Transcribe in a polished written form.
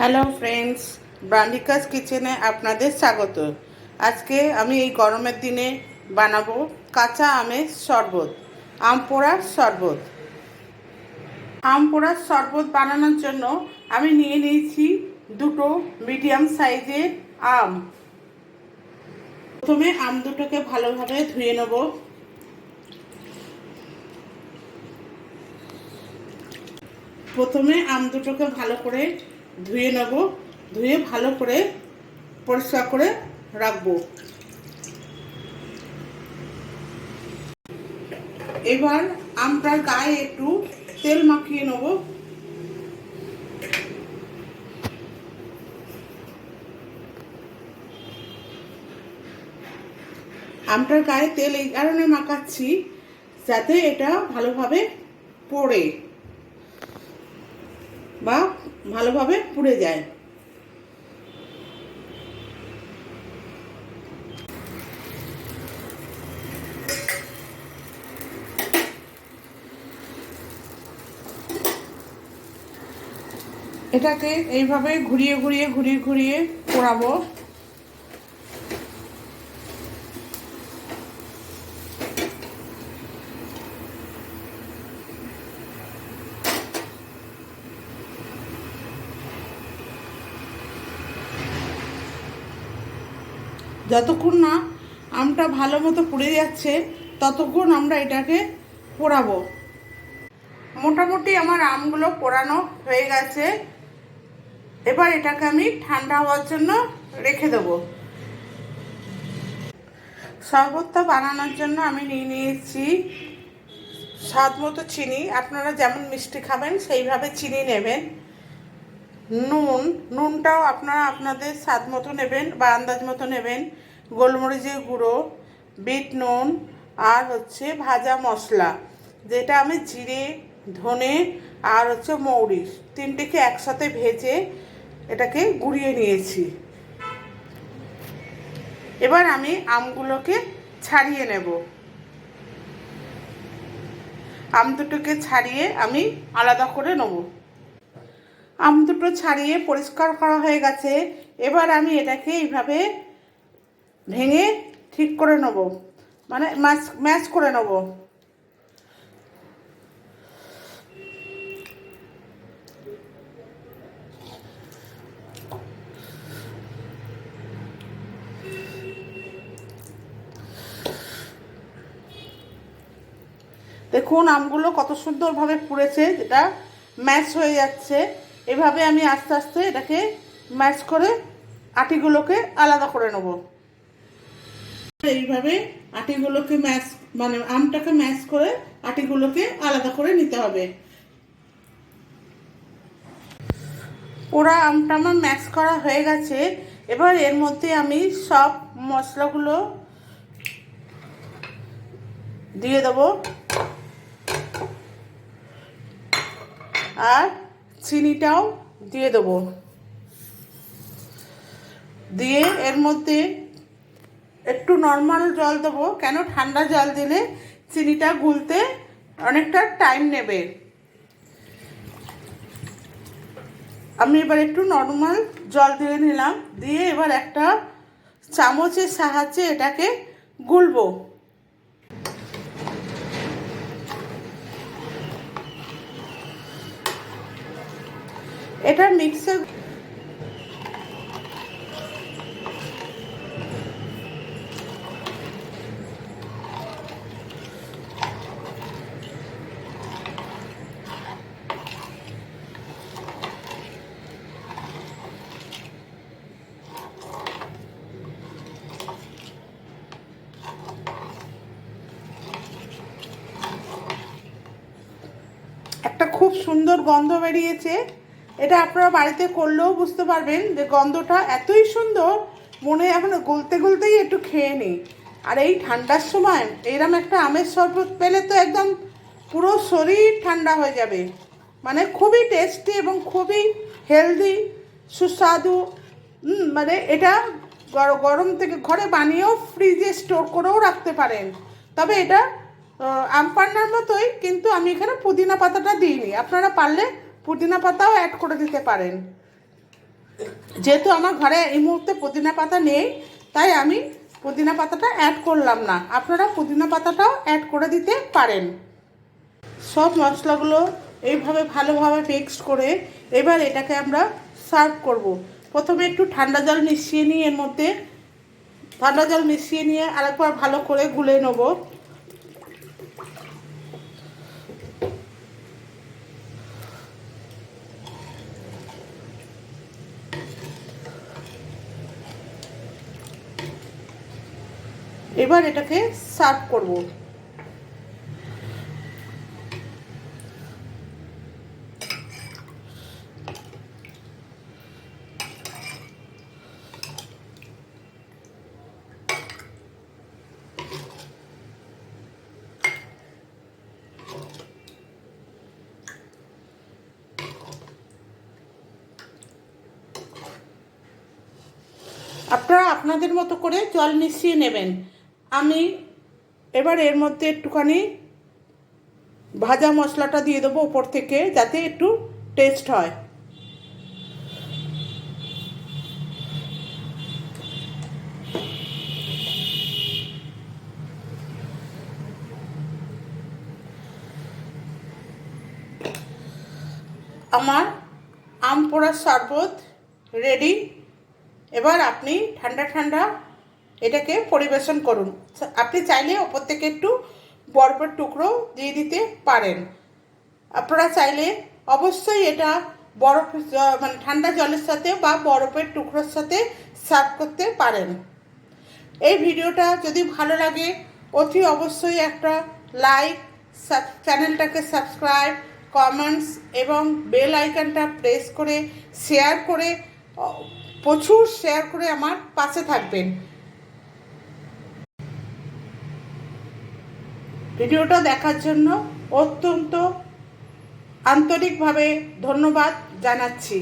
Hello friends, ব্রান্ডিকাস কিচেনে আপনাদের স্বাগত। আজকে আমি এই গরমের দিনে বানাবো কাঁচা আমের শরবত, আম পোড়ার শরবত। আম পোড়ার শরবত বানানোর জন্য আমি নিয়ে নিয়েছি দুটো মিডিয়াম সাইজের আম। প্রথমে আম দুটোকে ভালোভাবে ধুয়ে নেব। ভালো করে ধুয়ে নেব, ধুয়ে ভালো করে পরিষ্কার করে রাখবো। এবার আমটার গায়ে একটু তেল মাখিয়ে নেব। আমটার গায়ে তেল এই কারণে মাখাচ্ছি যাতে এটা ভালোভাবে পড়ে বা ভালোভাবে পুড়ে যায়। এটাকে এইভাবে ঘুরিয়ে ঘুরিয়ে পোড়াবো। যতক্ষণ না আমটা ভালো মতো পুড়ে যাচ্ছে ততক্ষণ আমরা এটাকে পোড়াবো। মোটামুটি আমার আমগুলো পোড়ানো হয়ে গেছে। এবার এটাকে আমি ঠান্ডা হওয়ার জন্য রেখে দেবো। শরবতটা বানানোর জন্য আমি নিয়ে নিয়েছি স্বাদ মতো চিনি। আপনারা যেমন মিষ্টি খাবেন সেইভাবে চিনি নেবেন। নুনটাও আপনারা আপনাদের স্বাদ মতো নেবেন বা আন্দাজ মতো নেবেন। গোলমরিচের গুঁড়ো, বিট নুন আর ভাজা মশলা, যেটা আমি জিরে, ধনে আর মৌরি তিনটেকে একসাথে ভেজে এটাকে গুঁড়িয়ে নিয়েছি। এবার আমি আমগুলোকে ছাড়িয়ে নেব। আম দুটোকে ছাড়িয়ে আমি আলাদা করে নেব। আম দুটো ছাড়িয়ে পরিষ্কার করা হয়ে গেছে। এবার আমি এটাকে এইভাবে ভেঙে ঠিক করে নেব, মানে ম্যাশ করে নেব। দেখুন আমগুলো কত সুন্দরভাবে পুড়েছে, যেটা ম্যাশ হয়ে যাচ্ছে। এভাবে আমি আস্তে আস্তে এটাকে ম্যাশ করে আটিগুলোকে আলাদা করে নেব। এইভাবে আটিগুলোকে মানে আমটাকে ম্যাশ করে আটিগুলোকে আলাদা করে নিতে হবে। পোড়া আমটা আমার ম্যাশ করা হয়ে গেছে। এবার এর মধ্যে আমি সব মশলাগুলো দিয়ে দেবো আর চিনিটাও দিয়ে দেবো। দিয়ে এর মধ্যে একটু নর্মাল জল দেবো, কেন ঠান্ডা জল দিলে চিনিটা গুলতে অনেকটা টাইম নেবে। আমি এবার একটু নর্মাল জল দিয়ে নিলাম, দিয়ে এবার একটা চামচের সাহায্যে এটাকে গুলবো। এটা মিক্সার একটা খুব সুন্দর গন্ধ বেরিয়েছে। এটা আপনারা বাড়িতে করলেও বুঝতে পারবেন যে গন্ধটা এতই সুন্দর, মনে এখন গলতেই একটু খেয়ে নিই। আর এই ঠান্ডার সময় এইরকম একটা আমের শরবত পেলে তো একদম পুরো শরীর ঠান্ডা হয়ে যাবে। মানে খুবই টেস্টি এবং খুবই হেলদি, সুস্বাদু। মানে এটা গরম থেকে ঘরে বানিয়েও ফ্রিজে স্টোর করেও রাখতে পারেন। তবে এটা আম পান্নার মতোই, কিন্তু আমি এখানে পুদিনা পাতাটা দিইনি। আপনারা পারলে পুদিনা পাতাও অ্যাড করে দিতে পারেন। যেহেতু আমার ঘরে এই মুহূর্তে পুদিনা পাতা নেই, তাই আমি পুদিনা পাতাটা অ্যাড করলাম না। আপনারা পুদিনা পাতাটাও অ্যাড করে দিতে পারেন। সব মশলাগুলো এইভাবে ভালোভাবে মিক্সড করে এবার এটাকে আমরা সার্ভ করব। প্রথমে একটু ঠান্ডা জল মিশিয়ে নিই, এর মধ্যে ঠান্ডা জল মিশিয়ে নিয়ে আরেকবার ভালো করে গুলে নেব। এবার এটাকে সার্ভ করব। আপনারা আপনাদের মতো করে জল মিশিয়ে নেবেন। আমি এবার এর মধ্যে একটুখানি ভাজা মশলাটা দিয়ে দেবো উপর থেকে, যাতে একটু টেস্ট হয়। আমার আম পোড়ার শরবত রেডি। এবার আপনি ঠান্ডা ঠান্ডা এটাকে পরিবেশন করুন। আপনি চাইলে ওপর থেকে একটু বরফের টুকরো দিয়ে দিতে পারেন। আপনারা চাইলে অবশ্যই এটা বরফ মানে ঠান্ডা জলের সাথে বা বরফের টুকরোর সাথে সার্ভ করতে পারেন। এই ভিডিওটা যদি ভালো লাগে অতি অবশ্যই একটা লাইক, চ্যানেলটাকে সাবস্ক্রাইব, কমেন্টস এবং বেল আইকনটা প্রেস করে শেয়ার করে প্রচুর শেয়ার করে আমার পাশে থাকবেন। ভিডিওটা দেখার জন্য অত্যন্ত আন্তরিকভাবে ধন্যবাদ জানাচ্ছি।